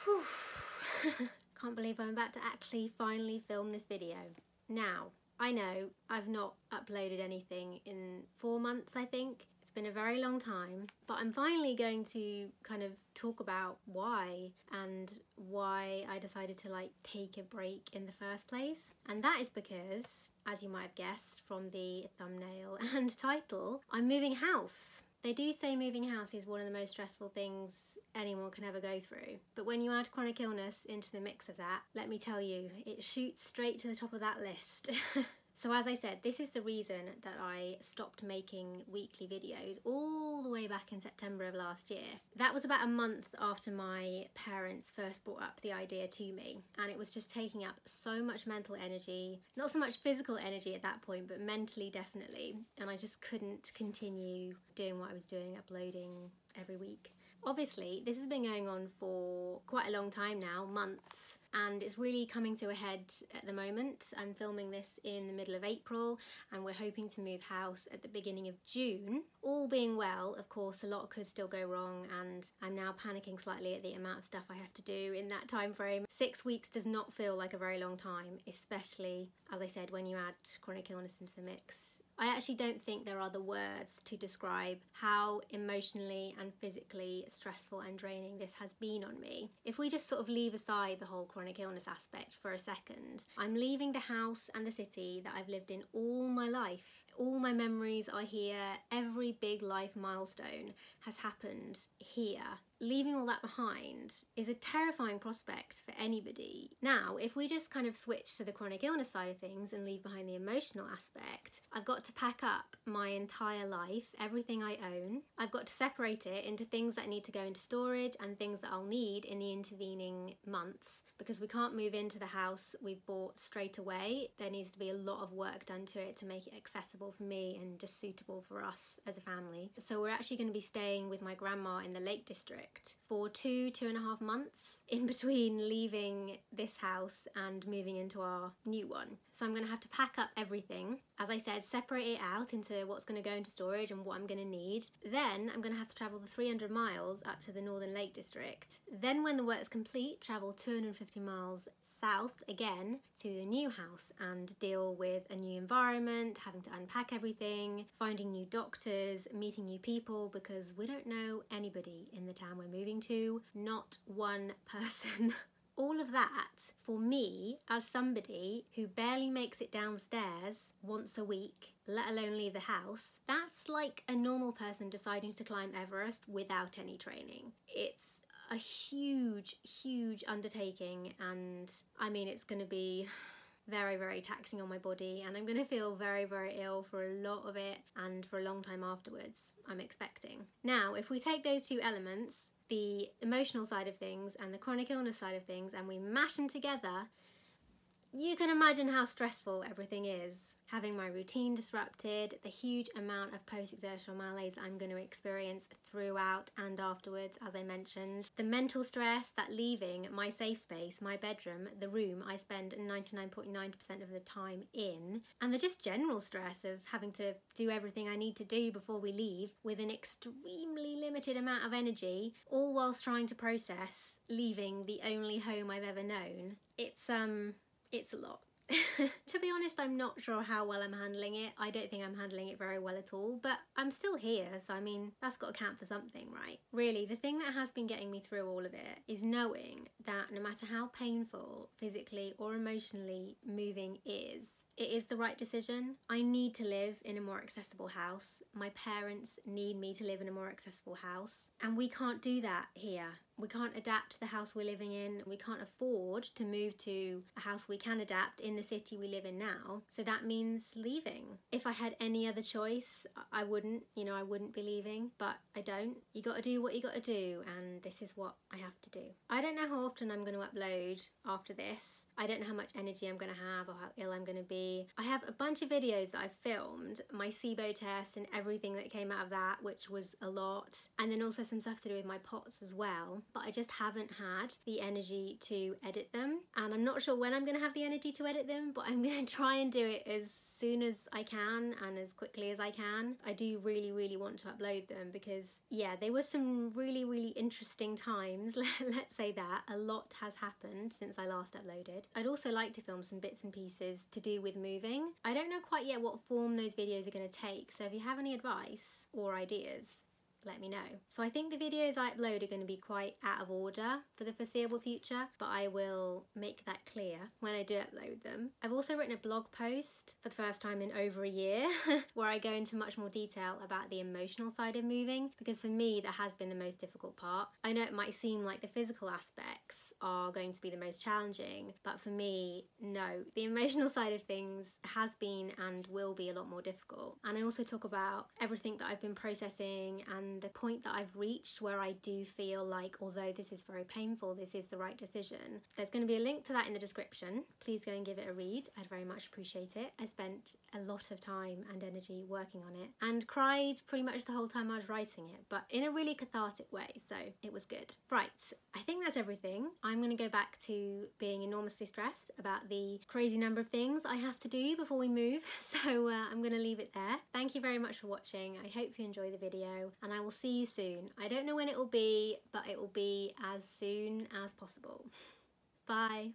Whew. Can't believe I'm about to actually finally film this video. Now, I know I've not uploaded anything in 4 months, I think. It's been a very long time, but I'm finally going to kind of talk about why and why I decided to take a break in the first place. And that is because, as you might have guessed from the thumbnail and title, I'm moving house. They do say moving house is one of the most stressful things anyone can ever go through. But when you add chronic illness into the mix of that, let me tell you, it shoots straight to the top of that list. So as I said, this is the reason that I stopped making weekly videos all the way back in September of last year. That was about a month after my parents first brought up the idea to me, and it was just taking up so much mental energy, not so much physical energy at that point, but mentally definitely, and I just couldn't continue doing what I was doing, uploading every week. Obviously, this has been going on for quite a long time now, months, and it's really coming to a head at the moment. I'm filming this in the middle of April, and we're hoping to move house at the beginning of June. All being well, of course, a lot could still go wrong, and I'm now panicking slightly at the amount of stuff I have to do in that time frame. 6 weeks does not feel like a very long time, especially, as I said, when you add chronic illness into the mix. I actually don't think there are the words to describe how emotionally and physically stressful and draining this has been on me. If we just sort of leave aside the whole chronic illness aspect for a second, I'm leaving the house and the city that I've lived in all my life. All my memories are here. Every big life milestone has happened here. Leaving all that behind is a terrifying prospect for anybody. Now, if we just kind of switch to the chronic illness side of things and leave behind the emotional aspect, I've got to pack up my entire life, everything I own. I've got to separate it into things that need to go into storage and things that I'll need in the intervening months, because we can't move into the house we've bought straight away. There needs to be a lot of work done to it to make it accessible for me and just suitable for us as a family. So we're actually going to be staying with my grandma in the Lake District for 2.5 months in between leaving this house and moving into our new one. So I'm going to have to pack up everything. As I said, separate it out into what's going to go into storage and what I'm going to need. Then I'm going to have to travel the 300 miles up to the Northern Lake District. Then when the work's complete, travel 250 miles south again to the new house and deal with a new environment, having to unpack everything, finding new doctors, meeting new people, because we don't know anybody in the town we're moving to, not one person. All of that, for me, as somebody who barely makes it downstairs once a week, let alone leave the house, that's like a normal person deciding to climb Everest without any training. It's a huge, huge undertaking, and I mean, it's going to be very, very taxing on my body, and I'm going to feel very, very ill for a lot of it and for a long time afterwards, I'm expecting. Now, if we take those two elements, the emotional side of things and the chronic illness side of things, and we mash them together, you can imagine how stressful everything is. Having my routine disrupted, the huge amount of post-exertional malaise that I'm going to experience throughout and afterwards, as I mentioned. The mental stress that leaving my safe space, my bedroom, the room I spend 99.9% of the time in, and the just general stress of having to do everything I need to do before we leave with an extremely limited amount of energy, all whilst trying to process leaving the only home I've ever known. It's a lot. To be honest, I'm not sure how well I'm handling it. I don't think I'm handling it very well at all, but I'm still here, so I mean, that's got to count for something, right? Really, the thing that has been getting me through all of it is knowing that no matter how painful physically or emotionally moving is, it is the right decision. I need to live in a more accessible house. My parents need me to live in a more accessible house, and we can't do that here. We can't adapt to the house we're living in. We can't afford to move to a house we can adapt in the city we live in now. So that means leaving. If I had any other choice, I wouldn't, I wouldn't be leaving, but I don't. You gotta do what you gotta do, and this is what I have to do. I don't know how often I'm gonna upload after this. I don't know how much energy I'm going to have or how ill I'm going to be. I have a bunch of videos that I've filmed, my SIBO test and everything that came out of that, which was a lot, and then also some stuff to do with my POTS as well, but I just haven't had the energy to edit them, and I'm not sure when I'm going to have the energy to edit them, but I'm going to try and do it as soon as I can and as quickly as I can. I do really want to upload them because, yeah, they were some really interesting times. Let's say that. A lot has happened since I last uploaded. I'd also like to film some bits and pieces to do with moving. I don't know quite yet what form those videos are going to take, so if you have any advice or ideas, let me know. So I think the videos I upload are going to be quite out of order for the foreseeable future, but I will make that clear when I do upload them. I've also written a blog post for the first time in over a year where I go into much more detail about the emotional side of moving, because for me that has been the most difficult part. I know it might seem like the physical aspects are going to be the most challenging, but for me, no. The emotional side of things has been and will be a lot more difficult. And I also talk about everything that I've been processing and the point that I've reached where I do feel like, although this is very painful, this is the right decision. There's going to be a link to that in the description. Please go and give it a read. I'd very much appreciate it. I spent a lot of time and energy working on it and cried pretty much the whole time I was writing it, but in a really cathartic way, so it was good. Right, I think that's everything. I'm going to go back to being enormously stressed about the crazy number of things I have to do before we move, so I'm going to leave it there. Thank you very much for watching. I hope you enjoy the video, and I will see you soon. I don't know when it will be, but it will be as soon as possible. Bye.